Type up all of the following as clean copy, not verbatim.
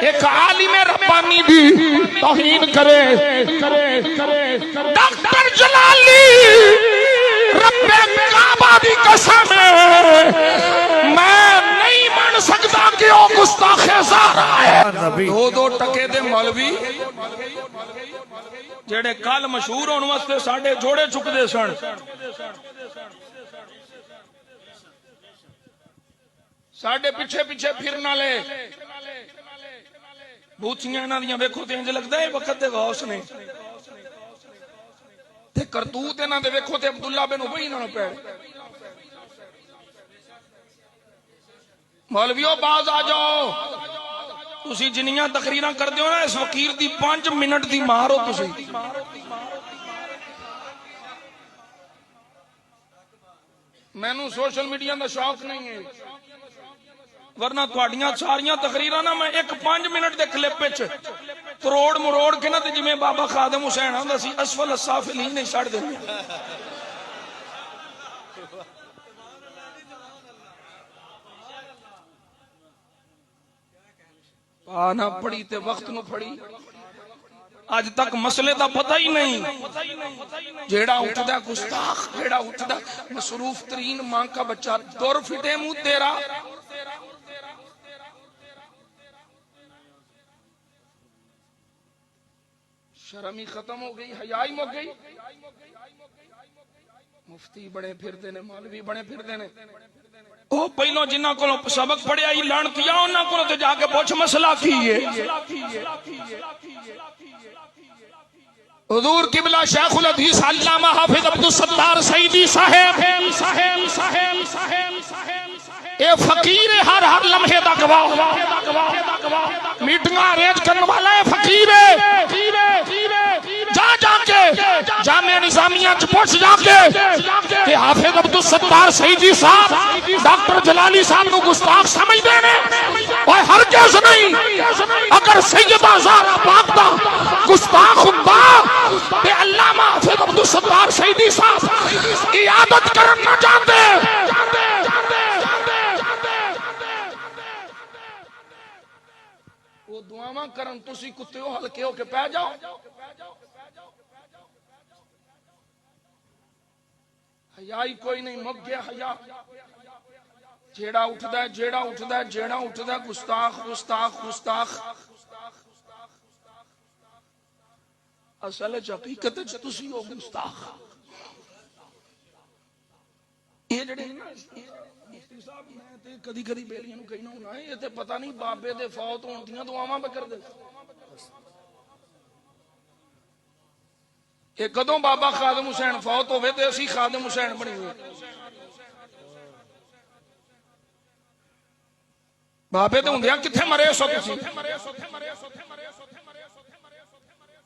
एक आलिम रब्बानी दी तौहीन करे। डॉक्टर जलाली रब्बे काबा दी कसम मैं नहीं मान सकता कि वो गुस्ताखे ज़ारा है। दो टके दे मौलवी जेड़े कल मशहूर होने वास्ते साडे जोड़े चुकते सन, साडे पिछे पिछे फिरन वाले बूथियां इन्हां दियां वेखो ते इंज लगदा है वक्त दे गौस ने ते करतूत इन्हां दे वेखो ते अब्दुल्ला बिन उबई नाल पैड़। मौलवियों बाज आ जाओ, तुसी जिन्नियां तकरीरां करदे हो ना इस फकीर दी 5 मिनट दी मार हो तुसी। मैनू सोशल मीडिया का शौक नहीं है, वरना तुहाडियां सारियां तकरीरां ना मैं एक 5 मिनट के क्लिप विच तरोड़ मरोड़ के ना ते जिवें बाबा खादिम हुसैन आंदा सी असफल साफिलीन नहीं छड़ देंगे। ना पढ़ी ते वक्त नू फड़ी, अज तक मसले का पता ही नहीं। जेड़ा उठदा गुस्ताख, जेड़ा उठदा मसरूफ तरीन मां का बच्चा दुर फिटे मुंह तेरा। शर्म ही खत्म हो गई, हया ही मुक गई। मुफ्ती बने फिरदे ने, मौलवी बने फिरदे ने। ओ पहलों जिन्हां कोलों सबक पढ़िया ही लानतिया उन्हां कोलों ते जाके पुछ मसला की है। हुजूर किबला शेखुल हदीस अल्लामा हाफिज अब्दुल सत्तार सईदी साहब ए फकीर हर हर लम्हे दा गवाह, मीटिंग अरेंज करने वाला है फकीर है। जा जाके जामिया निजामिया च पूछ जाके कि हाफिज अब्दुल सत्तार सईदी साहब डॉक्टर जलाली साहब को गुस्ताख समझते हैं? और हरगिज़ नहीं। अगर सैयदा ज़हरा पाक दा गुस्ताख हुंदा ते अल्लामा हाफिज अब्दुल सत्तार सईदी साहब इयादत करन ना जाते। वो दुआवां करन, तुसी कुत्ते हो हल्के होके पै जाओ। हया ही कोई नहीं, मुक गया हया। जेड़ा उठदा है, जेड़ा उठदा है, जेड़ा उठदा है गुस्ताख गुस्ताख गुस्ताख। असल हकीकत तुसी हो गुस्ताख। ये जेड़े ना मुफ्ती साहब मैं ते कदी कदी बेलियां नूं कहना हुंदा है, ये ते पता नहीं बाबे दे फौत होण दियां दुआवां पे करदे। ये कदों बाबा खादिम हुसैन फौत होवे ते असीं खादिम हुसैन बनी हुए। बाबे तो होंदियां किथे मरे सो तुसीं?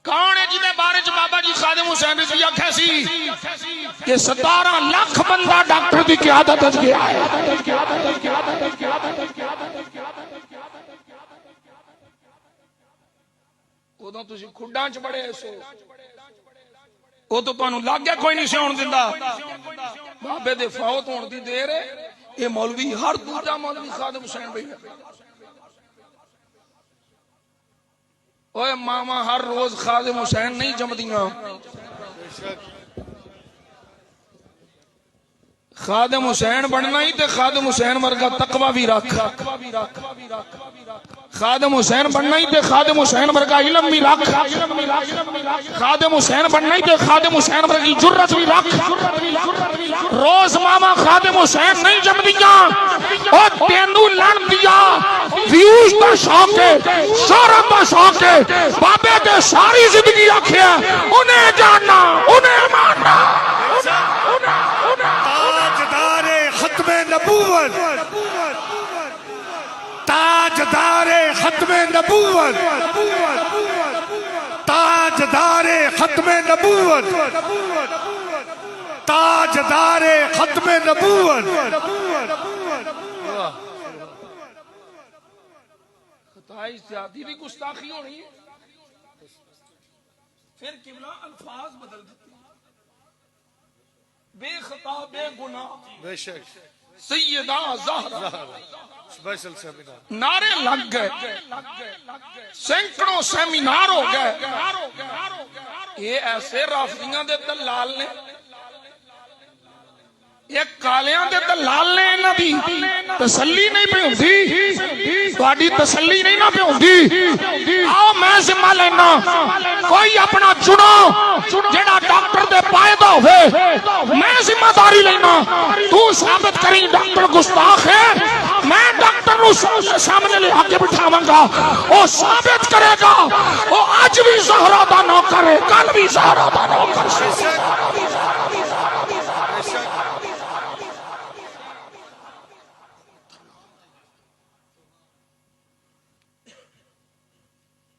कौन है जिन्हें बारे च बाबा जी खादिम हुसैन रिजवी आख्या सी कि 17 लाख बंदा डॉक्टर की क़यादत च गया है। उदों तुसीं खुड्डां च बड़े सो, वो तो तुहानूं लग गया कोई नहीं सी होण दिंदा। बाबे दे फौत होण दी देर है, ये मौलवी हर दूजा मौलवी खादिम हुसैन बैठा। ओए मामा हर रोज खादिम हुसैन नहीं जमदियां। खादिम हुसैन बनना ही ते खादिम हुसैन वर्गा तकवा भी रख। खादिम हुसैन बनना ही ते खादिम हुसैन वर्गा इल्म भी रख। खादिम हुसैन बनना ही ते खादिम हुसैन वर्गी जुर्रत भी रख। रोज मामा खादिम हुसैन नहीं जमदियां। ओ तेनू लण दिया व्यूज दा शौक है, शोहरत दा शौक है। बाबे ते सारी जिंदगी आखिया उन्हें जानना, उन्हें मानना। ताजदारे खत्मे नबूवत, ताजदारे खत्मे नबूवत, ताजदारे खत्मे नबूवत, ताजदारे खत्मे नबूवत। खताई ज्यादा भी गुस्ताखी होनी है, फिर किबला अल्फाज बदल देते बेखता बेगुनाह। बेशक सैयदा ज़हरा। Special seminar. नारे लग गए, सैकड़ों सेमिनार हो गए। ये ऐसे राफियां दे दलाल ने, ये कालियां दे दलाल ने, इन्हां दी तसल्ली नहीं पे हुंदी, तुहाडी तसल्ली नहीं ना पे हुंदी। आओ मैं जिम्मा लेना, कोई अपना चुनो जेड़ा डॉक्टर दे पायदा होवे, मैं जिम्मेदारी लेना। तू साबित करी डॉक्टर गुस्ताख है, मैं डॉक्टर नु सामने ले आके बिठावांगा, वो साबित करेगा। वो आज भी ज़हरा दा नौकर है, कल भी ज़हरा दा नौकर है।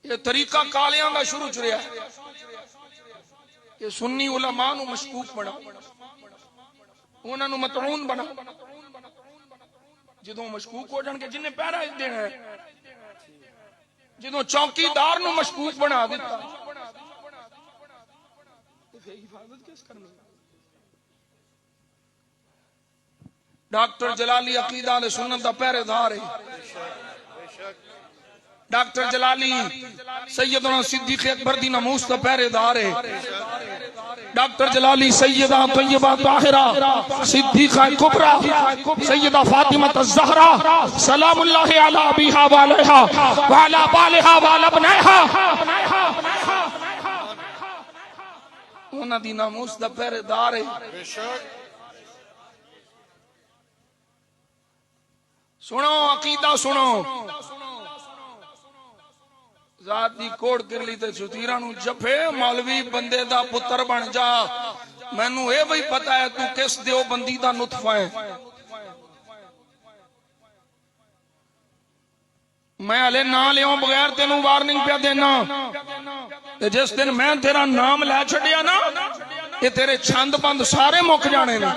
ये तरीका कालियां का शुरू च रहा है कि सुन्नी उलमा नू मशकूक बना, उन्होंने मतऊन बना। जो मशकूक हो जाएंगे, जिन्हें पहरा देना है, जो चौकीदार नू मशकूक बना दिता, डॉक्टर जलाली अकीदा अहले सुन्नत दा पहरेदार है। डॉक्टर जलाली सैयदना सिद्दीक़ अकबर दी नमूस का पहरेदार है। डॉक्टर जलाली सैयदा तैयबा ताहिरा सिद्दीक़ा कुबरा सैयदा फातिमा ज़हरा सलामुल्लाहि अला अबीहा व अलैहा व अला बालिहा व अला अबनैहा, उन्हां दी नमूस दा पहरेदार है। सुनो अकीदा, सुनो जात दी कोड़ किरली ते सुतीरा नू जफे, मौलवी बंदे दा पुत्र बन जा। मैनू ये भी पता है तू किस देवबंदी दा नुतफा है। मैं हले ना लियो बगैर तेनू वार्निंग पे देना, जिस दिन मैं तेरा नाम लै छड़िया ना, ये तेरे छंद बंद सारे मुक जाने ने।